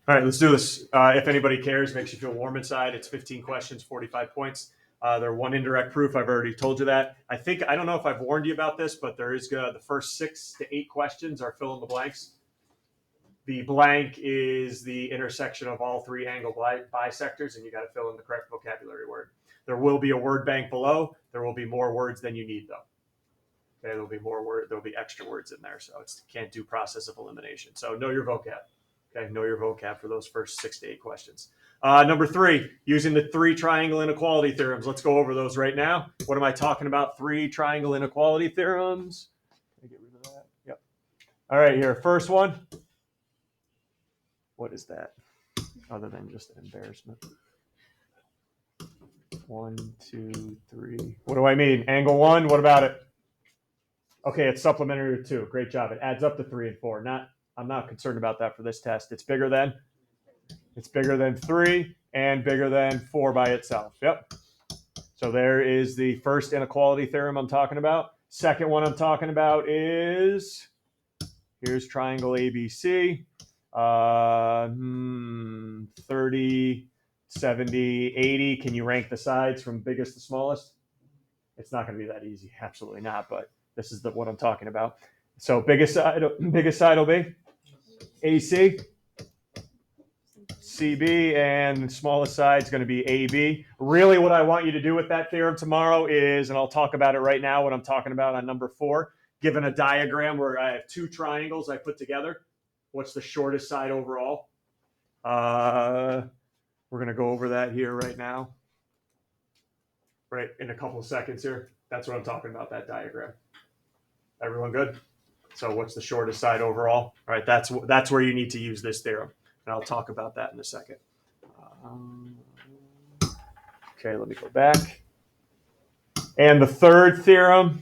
All right, let's do this. If anybody cares, makes you feel warm inside, it's 15 questions, 45 points. They're one indirect proof. I've already told you that. I don't know if I've warned you about this, but there is the first 6 to 8 questions are fill in the blanks. The blank is the intersection of all 3 angle bisectors, and you got to fill in the correct vocabulary word. There will be a word bank below. There will be more words than you need, though. Okay, there'll be more word. There'll be extra words in there, so it's can't do process of elimination. So know your vocab. Okay, know your vocab for those first 6 to 8 questions. Number 3, using the 3 triangle inequality theorems. Let's go over those right now. What am I talking about? 3 triangle inequality theorems. Can I get rid of that? Yep. All right, here. First one. What is that? Other than just an embarrassment. 1, 2, 3. What do I mean? Angle 1. What about it? Okay, it's supplementary to 2. Great job. It adds up to 3 and 4. I'm not concerned about that for this test. It's bigger than 3 and bigger than 4 by itself. Yep. So there is the first inequality theorem I'm talking about. Second one I'm talking about is, here's triangle ABC. 30, 70, 80. Can you rank the sides from biggest to smallest? It's not going to be that easy. Absolutely not. But this is what I'm talking about. So biggest side will be AC, CB, and smallest side is going to be AB. Really, what I want you to do with that theorem tomorrow is, and I'll talk about it right now, what I'm talking about on number 4, given a diagram where I have 2 triangles I put together. What's the shortest side overall? We're going to go over that here right now. Right, in a couple of seconds here. That's what I'm talking about, that diagram. Everyone good? So what's the shortest side overall? All right, that's where you need to use this theorem. And I'll talk about that in a second. Okay, let me go back. And the third theorem.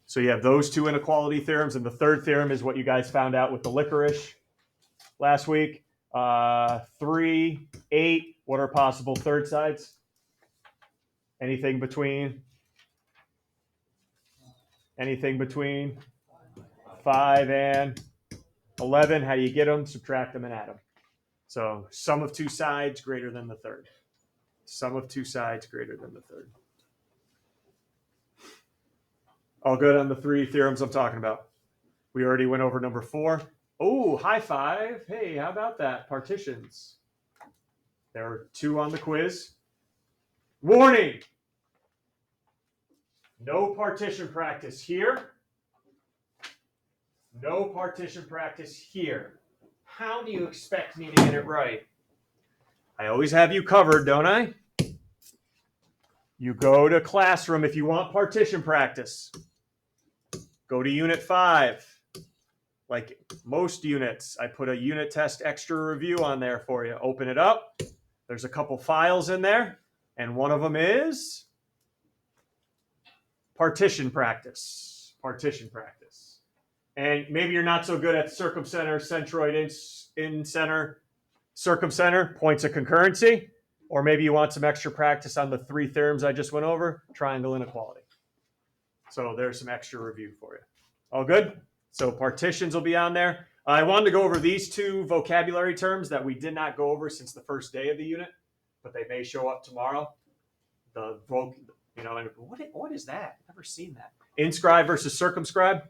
So you have those 2 inequality theorems, and the third theorem is what you guys found out with the licorice last week. 3, 8. What are possible third sides? Anything between 5 and 11. How do you get them? Subtract them and add them. So sum of 2 sides greater than the third. Sum of 2 sides greater than the third. All good on the 3 theorems I'm talking about. We already went over number 4. Oh, high five. Hey, how about that? Partitions. There are 2 on the quiz. Warning! No partition practice here. No partition practice here. How do you expect me to get it right? I always have you covered, don't I? You go to classroom if you want partition practice. Go to unit 5. Like most units, I put a unit test extra review on there for you. Open it up. There's a couple files in there, and one of them is partition practice. Partition practice. And maybe you're not so good at circumcenter, centroid, in-center, circumcenter, points of concurrency, or maybe you want some extra practice on the 3 theorems I just went over, triangle inequality. So there's some extra review for you. All good? So partitions will be on there. I wanted to go over these 2 vocabulary terms that we did not go over since the first day of the unit, but they may show up tomorrow. And what is that? I've never seen that. Inscribe versus circumscribe.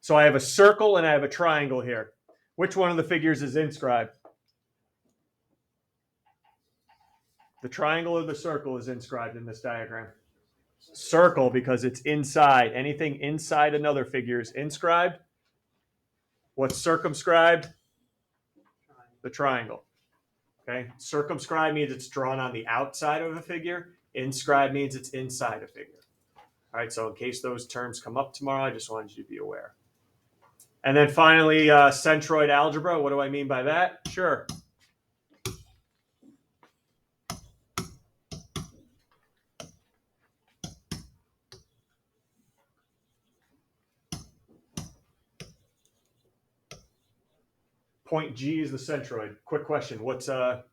So I have a circle and I have a triangle here. Which one of the figures is inscribed? The triangle or the circle is inscribed in this diagram. Circle, because it's inside. Anything inside another figure is inscribed. What's circumscribed? The triangle. Okay. Circumscribed means it's drawn on the outside of a figure. Inscribed means it's inside a figure. All right. So in case those terms come up tomorrow, I just wanted you to be aware. And then finally, centroid algebra. What do I mean by that? Sure. Point G is the centroid. Quick question. What's AD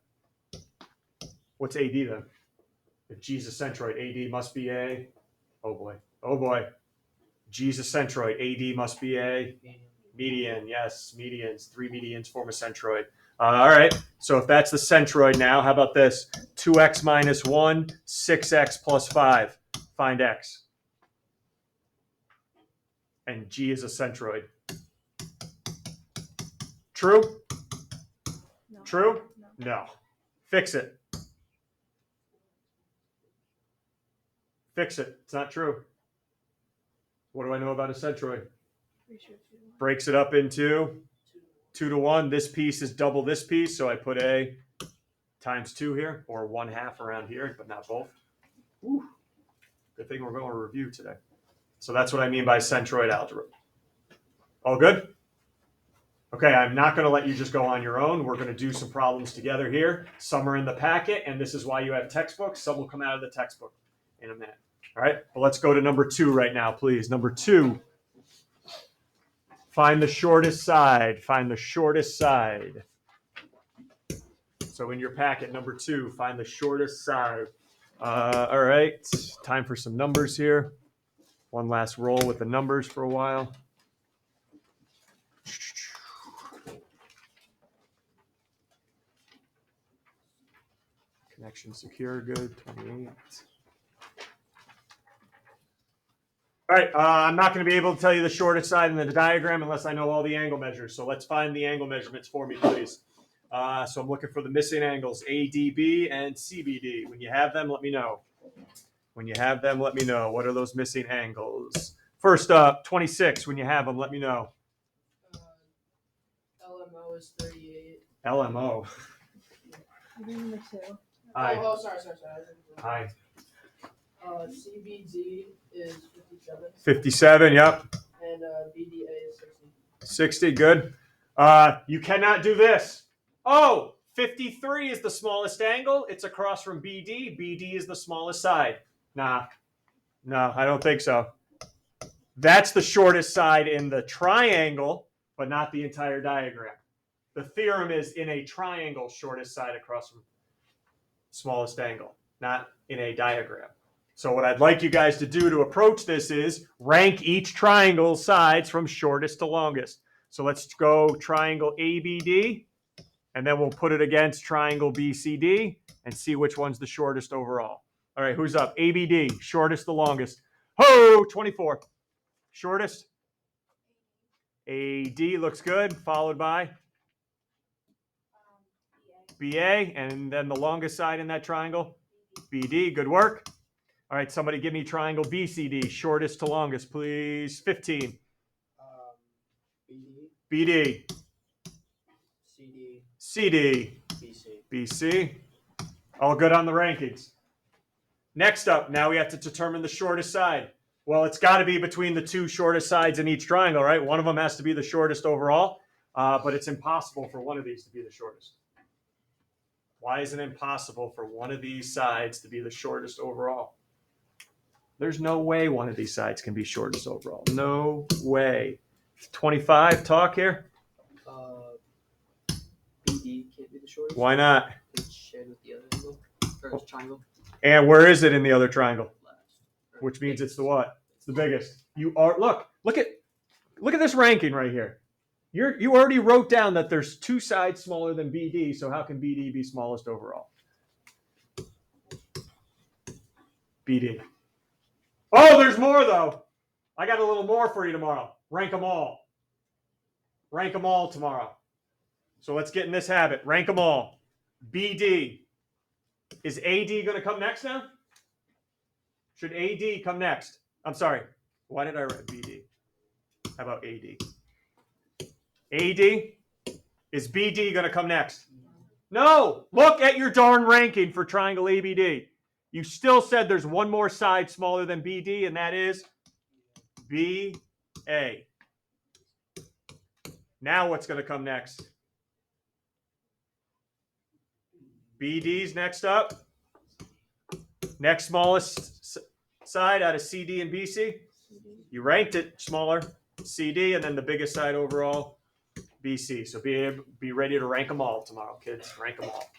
then? If G is a centroid, AD must be a, oh boy. G is a centroid, AD must be a Median, yes, medians. 3 medians form a centroid. All right, so if that's the centroid now, how about this? 2x minus 1, 6x plus 5. Find x. And G is a centroid. True? No. True? No. No. Fix it. Fix it. It's not true. What do I know about a centroid? Breaks it up into 2 to 1. This piece is double this piece, so I put a times 2 here, or 1/2 around here, but not both. Whew. Good thing we're going to review today. So that's what I mean by centroid algebra. All good? Okay, I'm not going to let you just go on your own. We're going to do some problems together here. Some are in the packet, and this is why you have textbooks. Some will come out of the textbook in a minute. All right, but let's go to number 2 right now, please. Number 2. Find the shortest side. Find the shortest side. So in your packet, number 2, find the shortest side. All right, time for some numbers here. One last roll with the numbers for a while. Connection secure, good, 28. All right, I'm not going to be able to tell you the shortest side in the diagram unless I know all the angle measures. So let's find the angle measurements for me, please. So I'm looking for the missing angles, ADB and CBD. When you have them, let me know. When you have them, let me know. What are those missing angles? First up, 26. When you have them, let me know. LMO is 38. LMO. Number 2. Hi. Oh, sorry. Hi. CBD is 57. 57, yep. And BDA is 60. 60, good. You cannot do this. Oh, 53 is the smallest angle. It's across from BD. BD is the smallest side. Nah, no, I don't think so. That's the shortest side in the triangle, but not the entire diagram. The theorem is in a triangle, shortest side across from smallest angle, not in a diagram. So what I'd like you guys to do to approach this is rank each triangle sides from shortest to longest. So let's go triangle ABD, and then we'll put it against triangle BCD and see which one's the shortest overall. All right, who's up? ABD, shortest to longest. Ho, 24. Shortest. AD looks good, followed by BA, and then the longest side in that triangle, BD, good work. All right, somebody give me triangle BCD, shortest to longest, please. 15. BD. CD. BC. All good on the rankings. Next up, now we have to determine the shortest side. Well, it's got to be between the 2 shortest sides in each triangle, right? One of them has to be the shortest overall, but it's impossible for one of these to be the shortest. Why is it impossible for one of these sides to be the shortest overall? There's no way one of these sides can be shortest overall. No way. 25, talk here. BD can't be the shortest. Why not? It's shared with the other angle, or triangle. And where is it in the other triangle? Which means it's the what? It's the biggest. You are look at this ranking right here. You already wrote down that there's 2 sides smaller than BD, so how can BD be smallest overall? BD. Oh, there's more though. I got a little more for you tomorrow. Rank them all. Rank them all tomorrow. So let's get in this habit. Rank them all. BD. Is AD going to come next now? Should AD come next? I'm sorry. Why did I write BD? How about AD? AD? Is BD going to come next? No. Look at your darn ranking for triangle ABD. You still said there's one more side smaller than BD, and that is BA. Now what's going to come next? BD's next up. Next smallest side out of CD and BC. You ranked it smaller, CD, and then the biggest side overall, BC. So be ready to rank them all tomorrow, kids. Rank them all.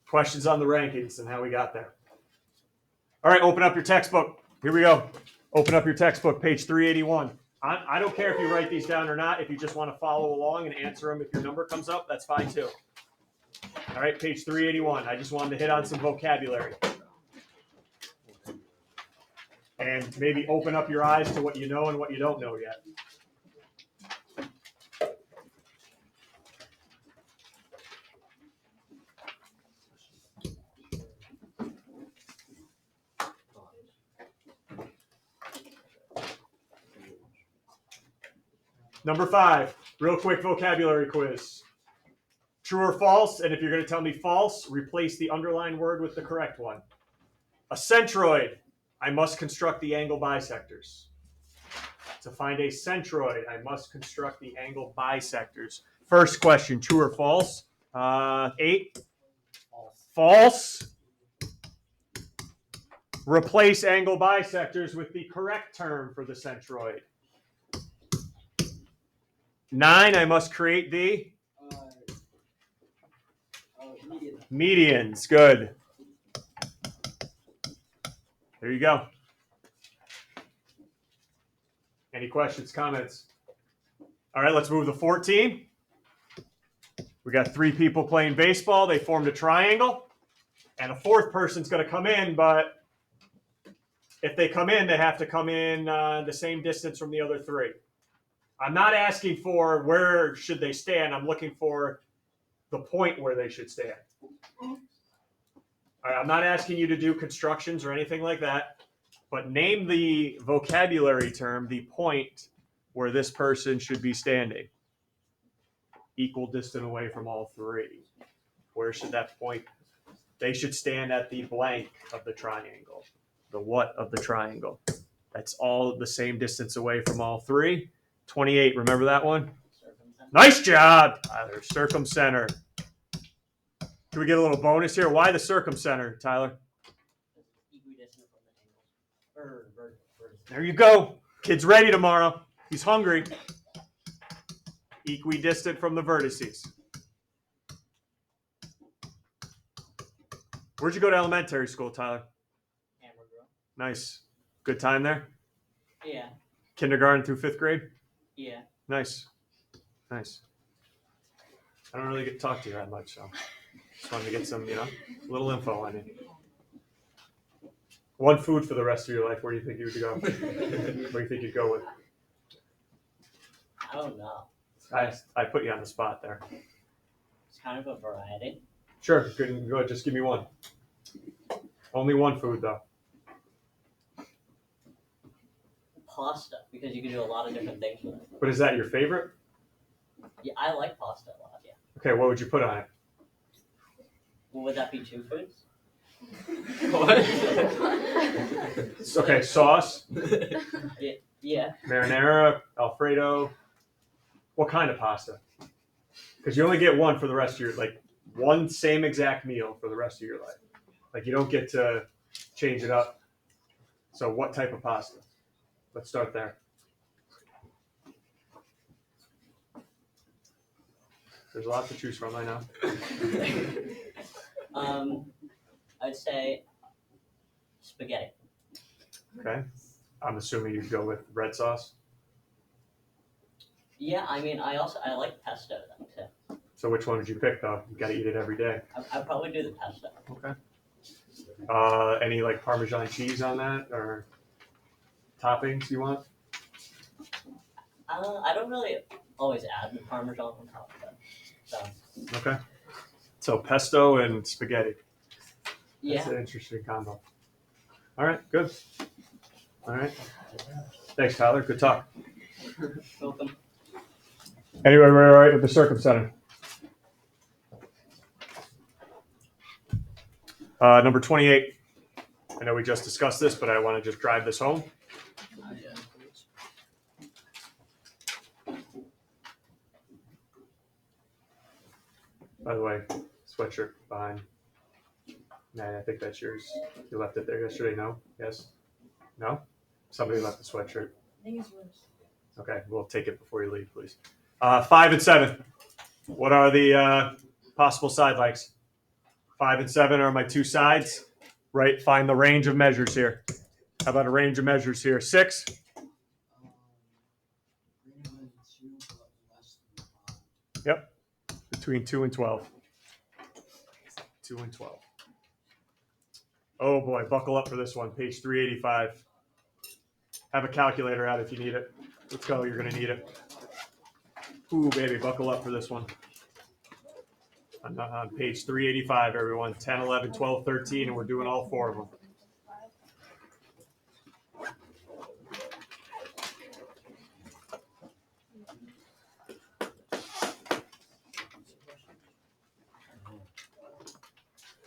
Questions on the rankings and how we got there. All right, open up your textbook. Here we go. Open up your textbook, page 381. I don't care if you write these down or not. If you just want to follow along and answer them if your number comes up, that's fine too. All right, page 381. I just wanted to hit on some vocabulary. And maybe open up your eyes to what you know and what you don't know yet. Number 5, real quick vocabulary quiz. True or false? And if you're going to tell me false, replace the underlined word with the correct one. A centroid, I must construct the angle bisectors. To find a centroid, I must construct the angle bisectors. First question, true or false? 8. False. Replace angle bisectors with the correct term for the centroid. 9, I must create the medians. Good. There you go. Any questions, comments? All right, let's move to 14. We got 3 people playing baseball. They formed a triangle. And a 4th person's going to come in, but if they come in, they have to come in the same distance from the other 3. I'm not asking for where should they stand. I'm looking for the point where they should stand. All right, I'm not asking you to do constructions or anything like that, but name the vocabulary term, the point where this person should be standing. Equal distant away from all 3. Where should that point? They should stand at the blank of the triangle. The what of the triangle? That's all the same distance away from all 3. 28, remember that one? Nice job, Tyler. Circumcenter. Can we get a little bonus here? Why the circumcenter, Tyler? There you go. Kid's ready tomorrow. He's hungry. Equidistant from the vertices. Where'd you go to elementary school, Tyler? Nice. Good time there? Yeah. Kindergarten through 5th grade? Yeah. Nice. Nice. I don't really get to talk to you that much, so just wanted to get some, little info on you. One food for the rest of your life, where do you think you would go? Where do you think you'd go with? I don't know. I put you on the spot there. It's kind of a variety. Sure, good. Go ahead, just give me one. Only one food, though. Pasta, because you can do a lot of different things with it. But is that your favorite? Yeah, I like pasta a lot, yeah. Okay, what would you put on it? Well, would that be 2 foods? Okay, sauce, Yeah. marinara, Alfredo. What kind of pasta? Because you only get one for the rest of your, one same exact meal for the rest of your life. You don't get to change it up. So what type of pasta? Let's start there. There's a lot to choose from, I know. I'd say spaghetti. Okay. I'm assuming you'd go with red sauce. Yeah, I mean, I like pesto though too. So which one would you pick though? You got to eat it every day. I'd probably do the pesto. Okay. Any Parmesan cheese on that or toppings you want? I don't really always add the Parmesan on top of it. So. Okay. So pesto and spaghetti. Yeah. That's an interesting combo. All right, good. All right. Thanks, Tyler. Good talk. Welcome. Anyway, we're all right with the circumcenter. Number 28. I know we just discussed this, but I want to just drive this home. By the way, sweatshirt behind. Nah, I think that's yours. You left it there yesterday, no? Yes? No? Somebody left the sweatshirt. I think it's yours. Okay, we'll take it before you leave, please. 5 and 7. What are the possible side lengths? 5 and 7 are my 2 sides. Right, find the range of measures here. How about a range of measures here? 6? Yep. Between 2 and 12. 2 and 12. Oh boy, buckle up for this one. Page 385. Have a calculator out if you need it. Let's go, you're going to need it. Ooh, baby, buckle up for this one. On page 385, everyone. 10, 11, 12, 13, and we're doing all four of them.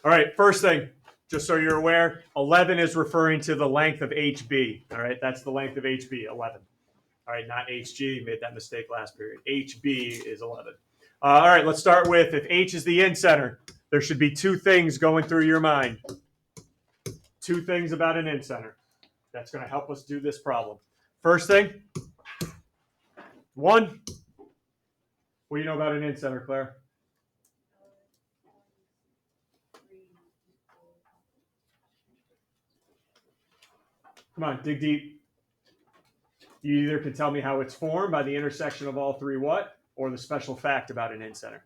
All right, first thing, just so you're aware, 11 is referring to the length of HB. All right, that's the length of HB, 11. All right, not HG, made that mistake last period. HB is 11. All right, let's start with, if H is the in-center, there should be two things going through your mind. Two things about an in-center. That's going to help us do this problem. First thing, one, what do you know about an in-center, Claire? Come on, dig deep. You either can tell me how it's formed by the intersection of all three what, or the special fact about an in-center.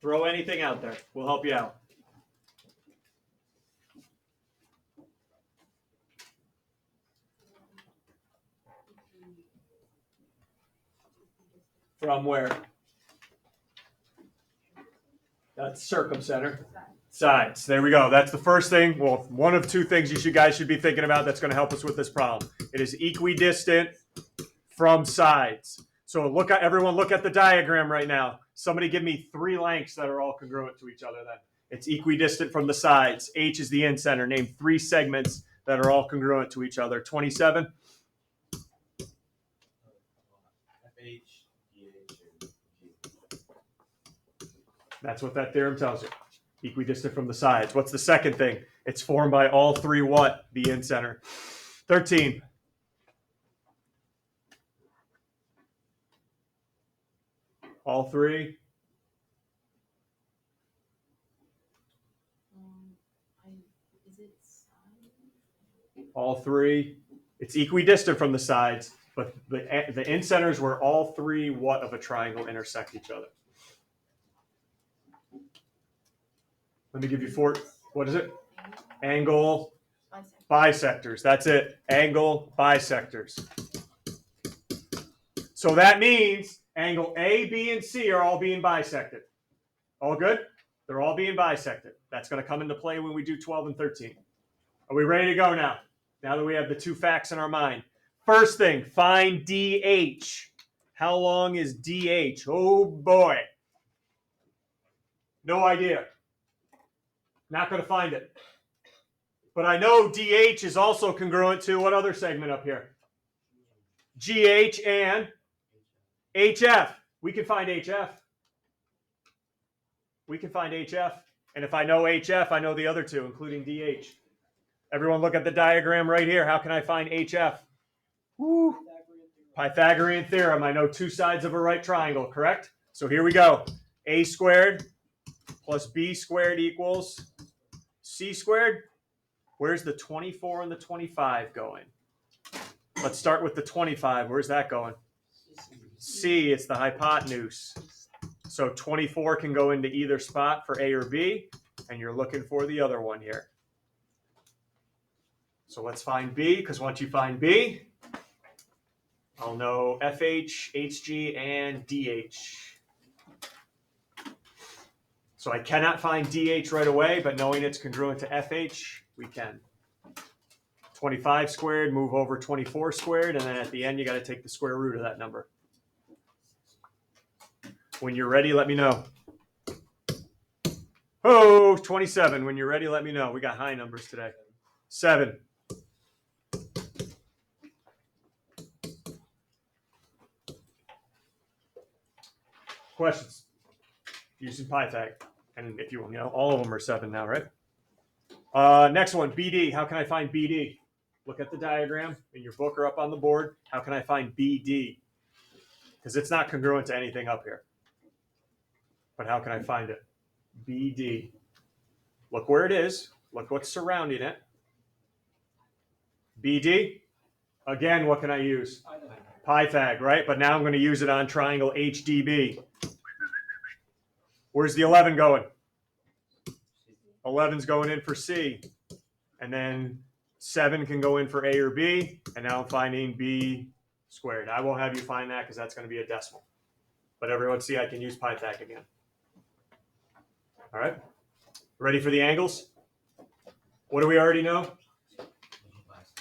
Throw anything out there. We'll help you out. From where? That's circumcenter. Sides. There we go. That's the first thing. Well, one of two things you guys should be thinking about that's going to help us with this problem. It is equidistant from sides. So everyone look at the diagram right now. Somebody give me three lengths that are all congruent to each other then. It's equidistant from the sides. H is the in-center. Name three segments that are all congruent to each other. 27. That's what that theorem tells you. Equidistant from the sides. What's the second thing? It's formed by all three what? The in-center. 13. All three. Is it side? All three. It's equidistant from the sides, but the in-centers where all three what of a triangle intersect each other. Let me give you four. What is it? Angle bisectors. That's it. Angle bisectors. So that means angle A, B, and C are all being bisected. All good? They're all being bisected. That's going to come into play when we do 12 and 13. Are we ready to go now? Now that we have the two facts in our mind. First thing, find DH. How long is DH? Oh boy. No idea. Not going to find it. But I know DH is also congruent to what other segment up here? GH and HF. We can find HF. We can find HF. And if I know HF, I know the other two, including DH. Everyone look at the diagram right here. How can I find HF? Woo. Pythagorean theorem. I know two sides of a right triangle, correct? So here we go. A squared plus B squared equals C squared. Where's the 24 and the 25 going? Let's start with the 25. Where's that going? C, it's the hypotenuse. So 24 can go into either spot for A or B, and you're looking for the other one here. So let's find B, because once you find B, I'll know FH, HG, and DH. So I cannot find DH right away, but knowing it's congruent to FH, we can. 25 squared, move over 24 squared, and then at the end, you got to take the square root of that number. When you're ready, let me know. Oh, 27. When you're ready, let me know. We got high numbers today. 7. Questions? Using Pythag. And if you know, all of them are 7 now, right? Next one, BD. How can I find BD? Look at the diagram in your book or up on the board. How can I find BD? Because it's not congruent to anything up here. But how can I find it? BD. Look where it is. Look what's surrounding it. BD. Again, what can I use? Pythag, right? But now I'm going to use it on triangle HDB. Where's the 11 going? 11's going in for C. And then 7 can go in for A or B. And now I'm finding B squared. I won't have you find that because that's going to be a decimal. But everyone see I can use Pythag again. All right. Ready for the angles? What do we already know?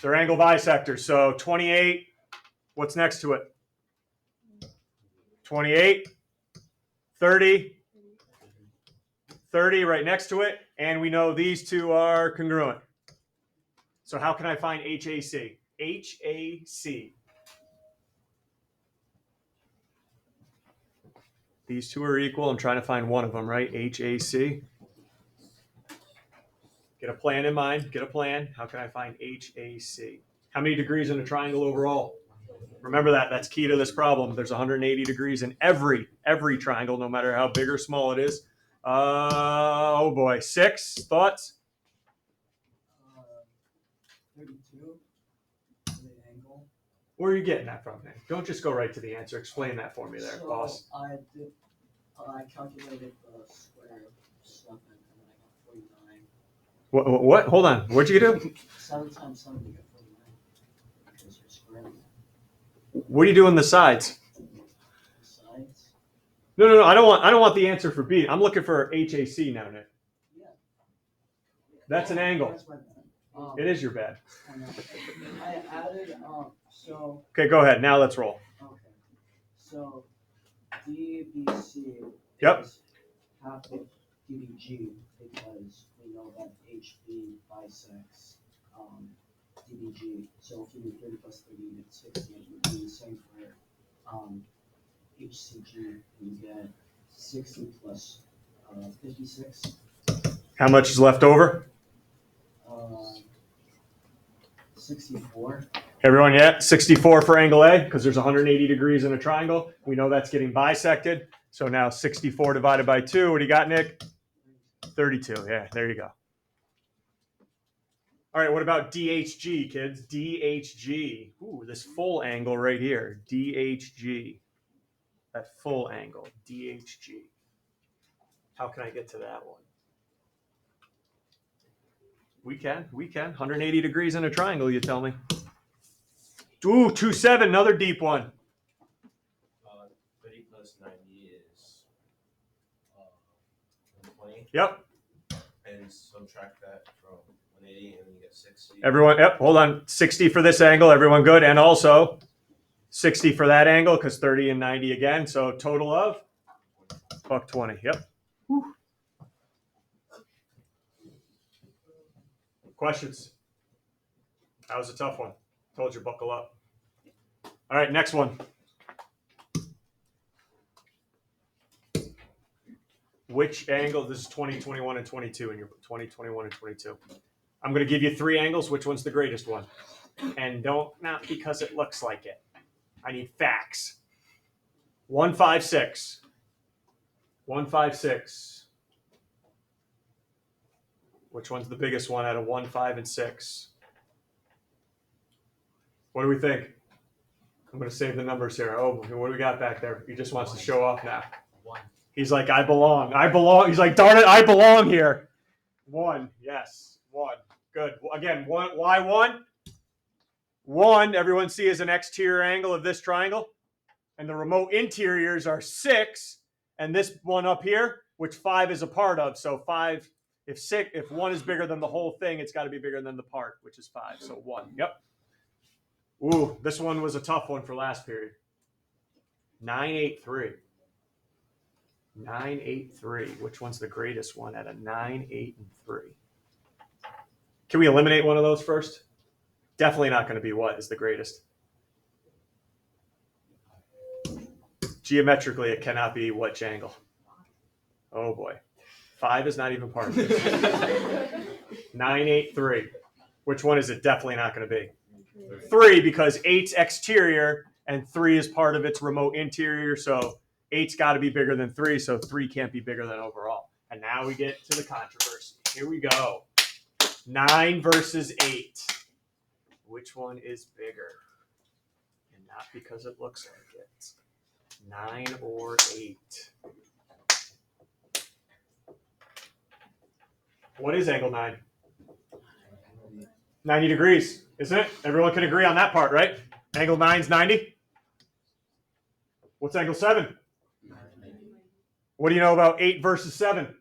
They're angle bisectors. So 28, what's next to it? 28, 30, 30 right next to it. And we know these two are congruent. So how can I find HAC? HAC. These two are equal. I'm trying to find one of them, right? HAC. Get a plan in mind. Get a plan. How can I find HAC? How many degrees in a triangle overall? Remember that. That's key to this problem. There's 180 degrees in every triangle, no matter how big or small it is. Oh boy. 6 thoughts? 32 for the angle. Where are you getting that from, man? Don't just go right to the answer. Explain that for me there, So boss. I calculated the square of 7 and then I got 49. What? Hold on. What'd you do? 7 times 7 you get 49 because you're squaring it. What are you doing the sides? The sides. No. I don't want the answer for B. I'm looking for HAC now, Nick. Yeah. That's an angle. That's my bad. It is your bad. I know. I added so Okay, go ahead. Now let's roll. okay. So DBC Yep. is half of DBG because we know that HB bisects DBG. So if you do 30 plus 30, you get 60. It would be the same for HCG. You get 60 plus 56. How much is left over? 64. Everyone, yeah? 64 for angle A because there's 180 degrees in a triangle. We know that's getting bisected. So now 64 divided by 2. What do you got, Nick? 32. Yeah, there you go. All right, what about DHG, kids? DHG. Ooh, this full angle right here. DHG. That full angle. DHG. How can I get to that one? We can. 180 degrees in a triangle, you tell me. Ooh, 2-7, another deep one. 30 plus 90 is 120. Yep. And subtract that from 180 and you get 60. Everyone, yep, hold on. 60 for this angle, everyone good. And also 60 for that angle because 30 and 90 again. So total of $120. Yep. Whew. Questions? That was a tough one. Told you, buckle up. All right, next one. Which angle? This is 20, 21, and 22 in your 20, 21, and 22. I'm going to give you 3 angles. Which one's the greatest one? And not because it looks like it. I need facts. 156. 156. Which one's the biggest one out of 1, 5, and 6? What do we think? I'm going to save the numbers here. Oh, what do we got back there? He just wants to show off now. 1. He's like, I belong. I belong. He's like, darn it, I belong here. 1. Yes. 1. Good. Again, 1. Why 1? 1, everyone see, is an exterior angle of this triangle. And the remote interiors are 6. And this one up here, which 5 is a part of. So 5, if 1 is bigger than the whole thing, it's got to be bigger than the part, which is 5. So 1. Yep. Ooh, this one was a tough one for last period. 983. 983. Which one's the greatest one at a 9, 8, and 3? Can we eliminate one of those first? Definitely not going to be what is the greatest. Geometrically, it cannot be which angle. Oh boy. 5 is not even part of this. 9, 8, 3. Which one is it definitely not going to be? 3, because 8's exterior and 3 is part of its remote interior. So 8's got to be bigger than 3. So 3 can't be bigger than overall. And now we get to the controversy. Here we go. 9 versus 8. which one is bigger? And not because it looks like it. 9 or 8. What is angle 9? 90 degrees, isn't it? Everyone can agree on that part, right? Angle 9 is 90. What's angle 7? What do you know about 8 versus 7?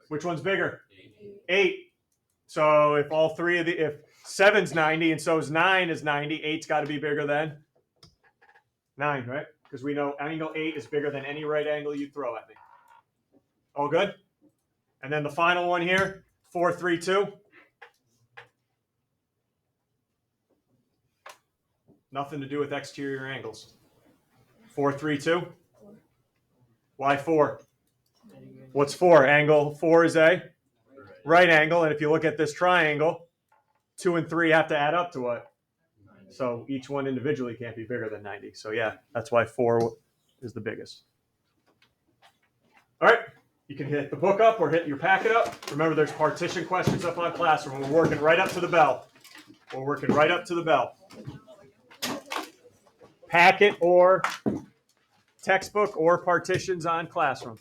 Which one's bigger? 8. So if all three of if 7's 90 and so is 9 is 90, 8's got to be bigger than 9, right? Because we know angle 8 is bigger than any right angle you throw at me. All good? And then the final one here, 4, 3, 2. Nothing to do with exterior angles. 4, 3, 2. Why 4? What's 4? Angle 4 is a right angle. And if you look at this triangle, 2 and 3 have to add up to what? So each one individually can't be bigger than 90. So yeah, that's why 4 is the biggest. All right. You can hit the book up or hit your packet up. Remember, there's partition questions up on Classroom. We're working right up to the bell. We're working right up to the bell. Packet or textbook or partitions on Classroom.